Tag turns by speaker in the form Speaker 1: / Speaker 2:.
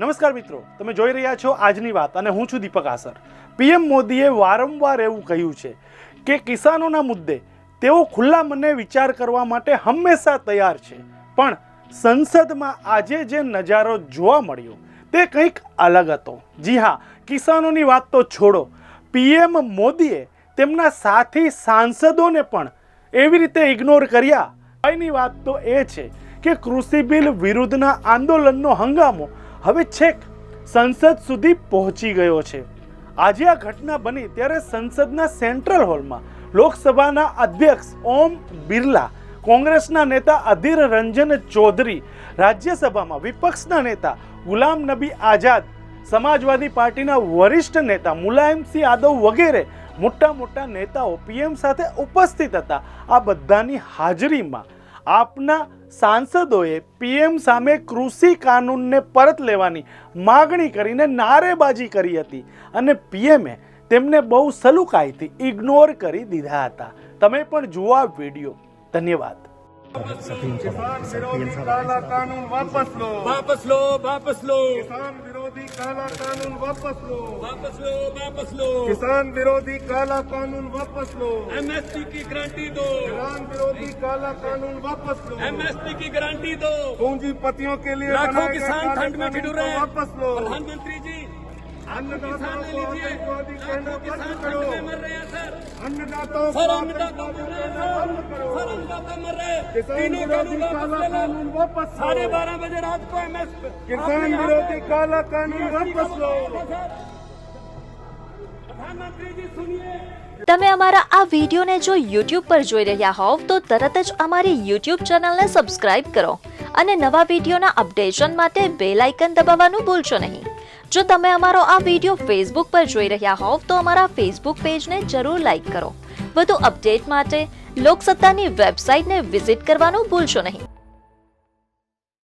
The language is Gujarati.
Speaker 1: નમસ્કાર મિત્રો, તમે જોઈ રહ્યા છો આજની વાત અને હું છું દીપક આસર। પીએમ મોદીએ વારંવાર એવું કહ્યું છે કે કિસાનોના મુદ્દે તેઓ ખુલ્લા મને વિચાર કરવા માટે હંમેશા તૈયાર છે, પણ સંસદમાં આજે જે નજારો જોવા મળ્યો તે કંઈક અલગ હતો। જી હા, કિસાનોની વાત તો છોડો, પીએમ મોદીએ તેમના સાથી સાંસદોને પણ એવી રીતે ઇગ્નોર કર્યા। એની વાત તો એ છે કે કૃષિ બિલ વિરુદ્ધના આંદોલનનો હંગામો હવે છેક સંસદ સુધી પહોંચી ગયો છે। આજે આ ઘટના બની ત્યારે સંસદના સેન્ટ્રલ હોલમાં લોકસભાના અધ્યક્ષ ઓમ બિરલા, કોંગ્રેસના નેતા અધીર રંજન ચૌધરી, રાજ્યસભામાં વિપક્ષના નેતા ગુલામ નબી આઝાદ, સમાજવાદી પાર્ટીના વરિષ્ઠ નેતા મુલાયમસિંહ યાદવ વગેરે મોટા નેતાઓ પીએમ સાથે ઉપસ્થિત હતા। આ બધાની હાજરીમાં આપના સાંસદોએ પીએમ સામે કૃષિ કાનૂનને પરત લેવાની માગણી કરીને નારેબાજી કરી હતી અને પીએમએ તેમને બહુ સલુકાઈથી ઇગ્નોર કરી દીધા હતા। તમે પણ જુઓ આ વિડીયો। ધન્યવાદ।
Speaker 2: किसान विरोधी काला कानून वापस लो,
Speaker 3: वापस लो, वापस लो,
Speaker 2: किसान विरोधी काला कानून वापस लो,
Speaker 3: वापस लो, वापस लो,
Speaker 2: किसान विरोधी काला कानून वापस लो,
Speaker 3: एमएसपी की गारंटी दो,
Speaker 2: किसान विरोधी काला कानून वापस लो,
Speaker 3: एमएसपी की गारंटी दो।
Speaker 2: पूंजीपतियों के लिए
Speaker 3: लाखों
Speaker 2: बनाए गए
Speaker 3: किसान
Speaker 2: काले
Speaker 3: ठंड में
Speaker 2: कानून
Speaker 3: ठिठुर
Speaker 2: को
Speaker 3: रहे हैं।
Speaker 2: वापस लो,
Speaker 3: प्रधानमंत्री जी,
Speaker 2: अन्नदाताओं को आतंकवादी कहना
Speaker 3: लाखों किसान
Speaker 2: बंद
Speaker 3: ठंड
Speaker 2: करो,
Speaker 3: में मर रहे हैं सर।
Speaker 2: अन्नदाताओं को
Speaker 3: सर अन्नदाता मर रहे हैं
Speaker 2: बंद
Speaker 3: सर,
Speaker 2: करो,
Speaker 3: सर अन्नदाता मर रहे हैं।
Speaker 2: किसान
Speaker 3: तीनों
Speaker 2: विरोधी
Speaker 3: कानून
Speaker 2: काला
Speaker 3: वापस ले
Speaker 2: कानून
Speaker 3: लो।
Speaker 2: वापस लो,
Speaker 3: 12:30 बजे रात को एमएसपी
Speaker 2: किसान विरोधी काला कानून वापस लो।
Speaker 3: प्रधानमंत्री जी सुनिए।
Speaker 4: તમે અમારા આ વિડીયોને જો YouTube પર જોઈ રહ્યા હોવ તો તરત જ અમારી YouTube ચેનલને સબસ્ક્રાઇબ કરો અને નવા વિડીયોના અપડેશન માટે બેલ આઇકન દબાવવાનું ભૂલશો નહીં। જો તમે અમારો આ વિડીયો Facebook પર જોઈ રહ્યા હોવ તો અમારા Facebook પેજને જરૂર લાઇક કરો। વધુ અપડેટ માટે લોકસત્તાની વેબસાઇટને વિઝિટ કરવાનું ભૂલશો નહીં।